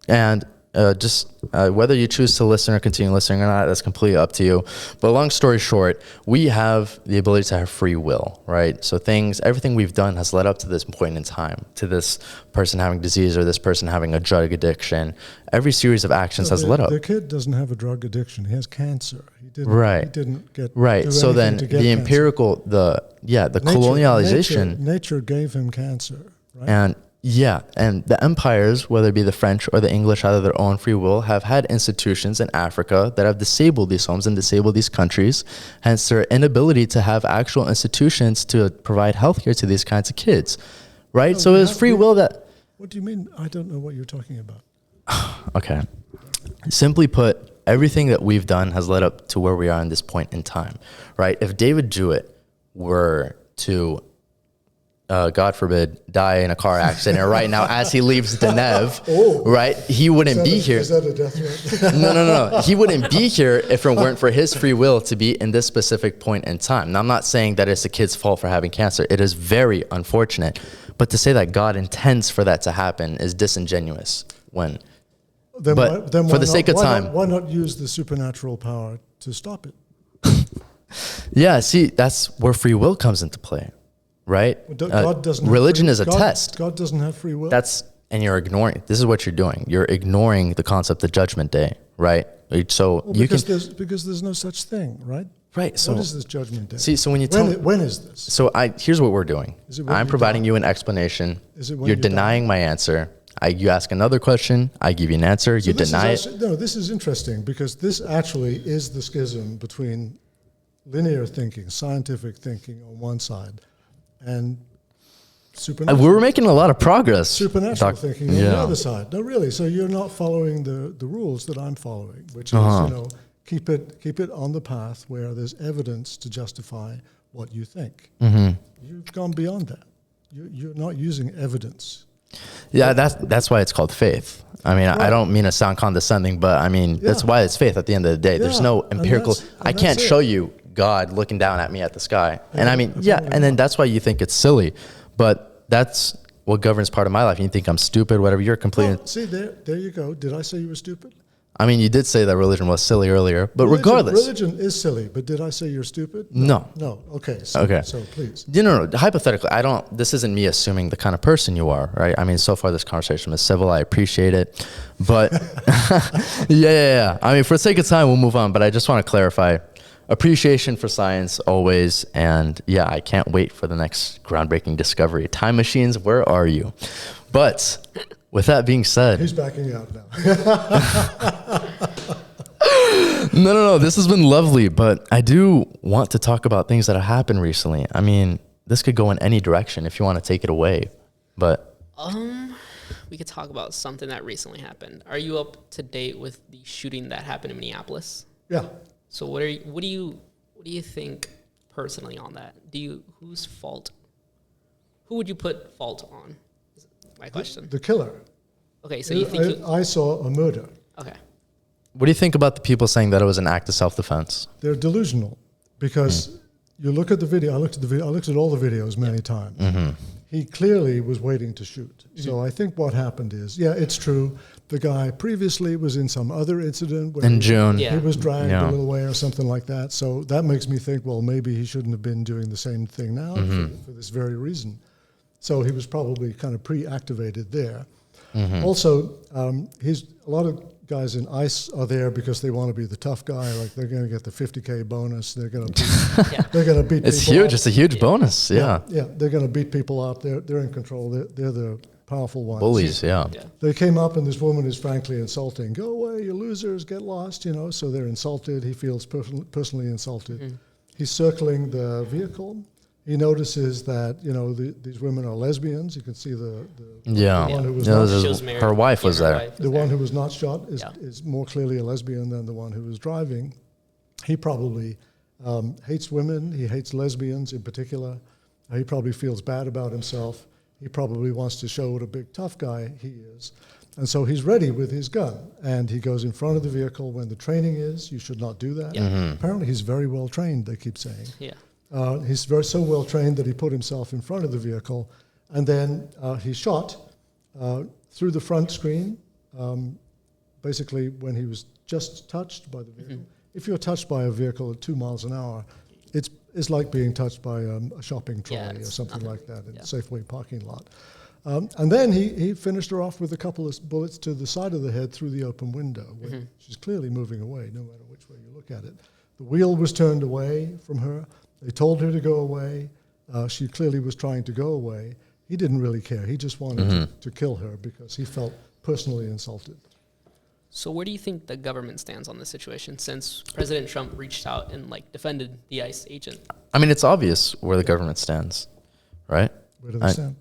And whether you choose to listen or continue listening or not, that's completely up to you. But long story short, we have the ability to have free will, right? So everything we've done has led up to this point in time, to this person having disease or this person having a drug addiction. Every series of actions has led up. The kid doesn't have a drug addiction. He has cancer. He didn't get right. So then the empirical, colonialization. Nature gave him cancer, right? And the empires, whether it be the French or the English, out of their own free will, have had institutions in Africa that have disabled these homes and disabled these countries, hence their inability to have actual institutions to provide healthcare to these kinds of kids, right? So it's free will that... What do you mean? I don't know what you're talking about. Okay. Simply put, everything that we've done has led up to where we are in this point in time, right? If David Jewitt were to God forbid, die in a car accident right now as he leaves the Nev, right? He wouldn't be here. Is that a death threat? No. He wouldn't be here if it weren't for his free will to be in this specific point in time. Now, I'm not saying that it's the kid's fault for having cancer. It is very unfortunate. But to say that God intends for that to happen is disingenuous. For the sake of time. Why not use the supernatural power to stop it? Yeah, see, that's where free will comes into play. Right? God doesn't religion is a test. God doesn't have free will. And you're ignoring. This is what you're doing. You're ignoring the concept of Judgment Day, right? So because there's no such thing, right? Right. So what is this Judgment Day? See, so when when is this? So here's what we're doing. I'm providing you an explanation. You're denying my answer. You ask another question. I give you an answer. You deny it. No, this is interesting because this actually is the schism between linear thinking, scientific thinking on one side, and supernatural. We were making a lot of progress. Supernatural thinking on the other side. No, really. So you're not following the rules that I'm following, which is keep it on the path where there's evidence to justify what you think. Mm-hmm. You've gone beyond that. You're not using evidence. Yeah, that's why it's called faith. I mean, right. I don't mean to sound condescending, but I mean that's why it's faith. At the end of the day, there's no empirical. I can't show you God looking down at me at the sky. And I mean, and then that's why you think it's silly. But that's what governs part of my life. You think I'm stupid, whatever. You're completely... Well, see, there you go. Did I say you were stupid? I mean, you did say that religion was silly earlier, but regardless... Religion is silly, but did I say you're stupid? No. Okay. So please. No. Hypothetically, this isn't me assuming the kind of person you are, right? I mean, so far this conversation was civil. I appreciate it. But yeah. I mean, for the sake of time, we'll move on. But I just want to clarify. Appreciation for science always, and I can't wait for the next groundbreaking discovery. Time machines, where are you? But with that being said... He's backing out now. No, this has been lovely, but I do want to talk about things that have happened recently. I mean, this could go in any direction if you want to take it away, but... We could talk about something that recently happened. Are you up to date with the shooting that happened in Minneapolis? Yeah. So what do you think personally on that? Whose fault? Who would you put fault on? Is my question. The killer. Okay, so you think I saw a murder. Okay. What do you think about the people saying that it was an act of self-defense? They're delusional because you look at the video. I looked at all the videos many times. Mm-hmm. He clearly was waiting to shoot. Mm-hmm. So I think what happened is, it's true. The guy previously was in some other incident where in June. He was dragged a little way or something like that. So that makes me think, well, maybe he shouldn't have been doing the same thing now for this very reason. So he was probably kind of pre-activated there. Mm-hmm. Also, a lot of guys in ICE are there because they want to be the tough guy. Like they're going to get the $50K bonus. They're going to they're going to beat. It's huge. Up. It's a huge bonus. Yeah. They're going to beat people up. They're in control. They're the powerful ones. Bullies. Yeah. They came up and this woman is frankly insulting. Go away, you losers. Get lost. So they're insulted. He feels personally insulted. Mm-hmm. He's circling the vehicle. He notices that these women are lesbians. You can see the one who was her wife was there. The one who was not shot is more clearly a lesbian than the one who was driving. He probably hates women. He hates lesbians in particular. He probably feels bad about himself. He probably wants to show what a big tough guy he is. And so he's ready with his gun. And he goes in front of the vehicle when the training is. You should not do that. Yeah. Mm-hmm. Apparently he's very well trained, they keep saying. Yeah. He's so well trained that he put himself in front of the vehicle, and then he shot through the front screen, basically when he was just touched by the vehicle. Mm-hmm. If you're touched by a vehicle at 2 miles an hour, it's like being touched by a shopping trolley or something like that in a Safeway parking lot. And then he finished her off with a couple of bullets to the side of the head through the open window, where she's clearly moving away, no matter which way you look at it. The wheel was turned away from her. They told her to go away. She clearly was trying to go away. He didn't really care. He just wanted to kill her because he felt personally insulted. So where do you think the government stands on this situation since President Trump reached out and defended the ICE agent? I mean, it's obvious where the government stands, right? Where do they stand?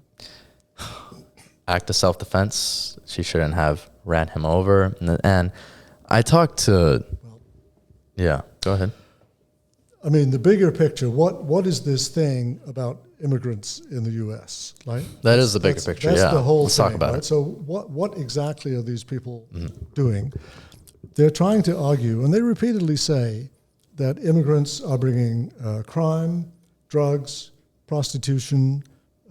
Act of self-defense. She shouldn't have ran him over. And I talked to... go ahead. I mean, the bigger picture, what is this thing about immigrants in the U.S., right? That is the bigger picture, that's yeah. the whole Let's thing, talk about right? it. So what exactly are these people doing? They're trying to argue, and they repeatedly say that immigrants are bringing crime, drugs, prostitution,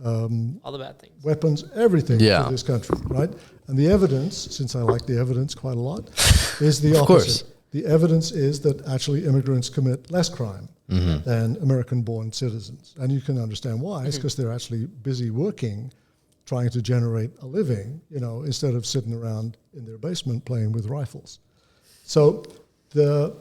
All the bad things. weapons, everything Yeah. to this country, right? And the evidence, since I like the evidence quite a lot, is the Of opposite. course. The evidence is that actually immigrants commit less crime than American-born citizens. And you can understand why. It's because they're actually busy working, trying to generate a living, instead of sitting around in their basement playing with rifles. So the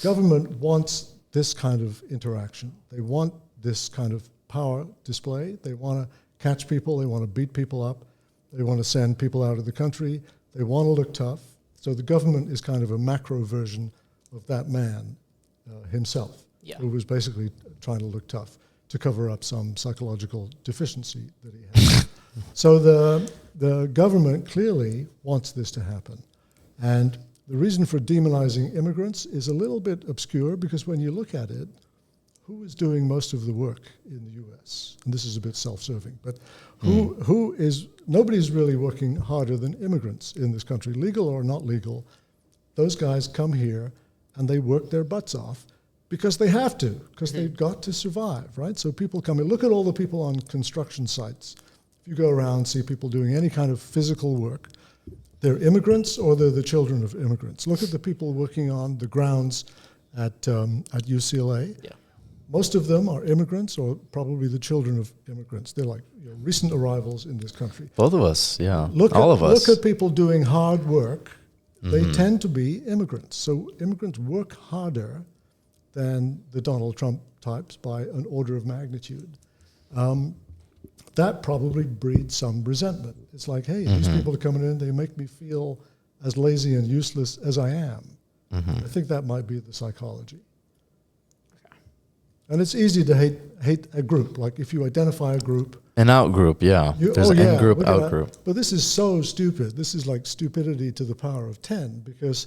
government wants this kind of interaction. They want this kind of power display. They want to catch people. They want to beat people up. They want to send people out of the country. They want to look tough. So the government is kind of a macro version of that man himself, who was basically trying to look tough to cover up some psychological deficiency that he had. So the government clearly wants this to happen. And the reason for demonizing immigrants is a little bit obscure because when you look at it, who is doing most of the work in the U.S.? And this is a bit self-serving, but nobody's really working harder than immigrants in this country, legal or not legal. Those guys come here and they work their butts off because they have to, because they've got to survive, right? So people come in. Look at all the people on construction sites. If you go around, see people doing any kind of physical work, they're immigrants or they're the children of immigrants. Look at the people working on the grounds at UCLA. Yeah. Most of them are immigrants or probably the children of immigrants. They're like recent arrivals in this country. Both of us, yeah. All of us. Look at people doing hard work. They tend to be immigrants. So immigrants work harder than the Donald Trump types by an order of magnitude. That probably breeds some resentment. It's like, hey, these people are coming in, they make me feel as lazy and useless as I am. I think that might be the psychology. And it's easy to hate a group. Like if you identify a group. An out group, yeah. There's an in group, out group. But this is so stupid. This is like stupidity to the power of 10 because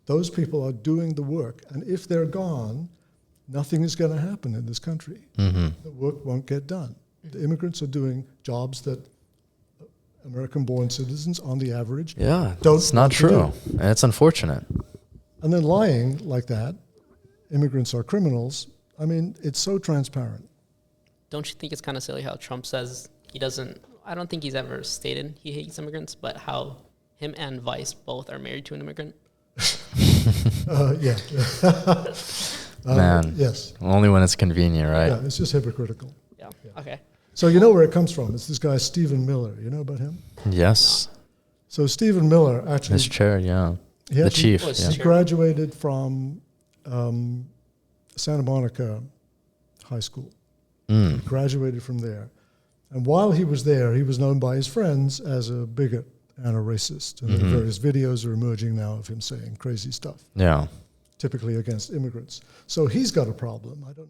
those people are doing the work. And if they're gone, nothing is going to happen in this country. The work won't get done. The immigrants are doing jobs that American-born citizens, on the average, don't. It's not true. And it's unfortunate. And then lying like that, immigrants are criminals. I mean, it's so transparent. Don't you think it's kind of silly how Trump says he doesn't, I don't think he's ever stated he hates immigrants, but how him and Vice both are married to an immigrant? Yeah. Man. Yes. Only when it's convenient, right? Yeah, it's just hypocritical. Yeah. Okay. So you know where it comes from. It's this guy, Stephen Miller. You know about him? Yes. So Stephen Miller actually... His chair, yeah. He The chief. He graduated from Santa Monica High School. He graduated from there. And while he was there, he was known by his friends as a bigot and a racist. And various videos are emerging now of him saying crazy stuff. Yeah. Typically against immigrants. So he's got a problem. I don't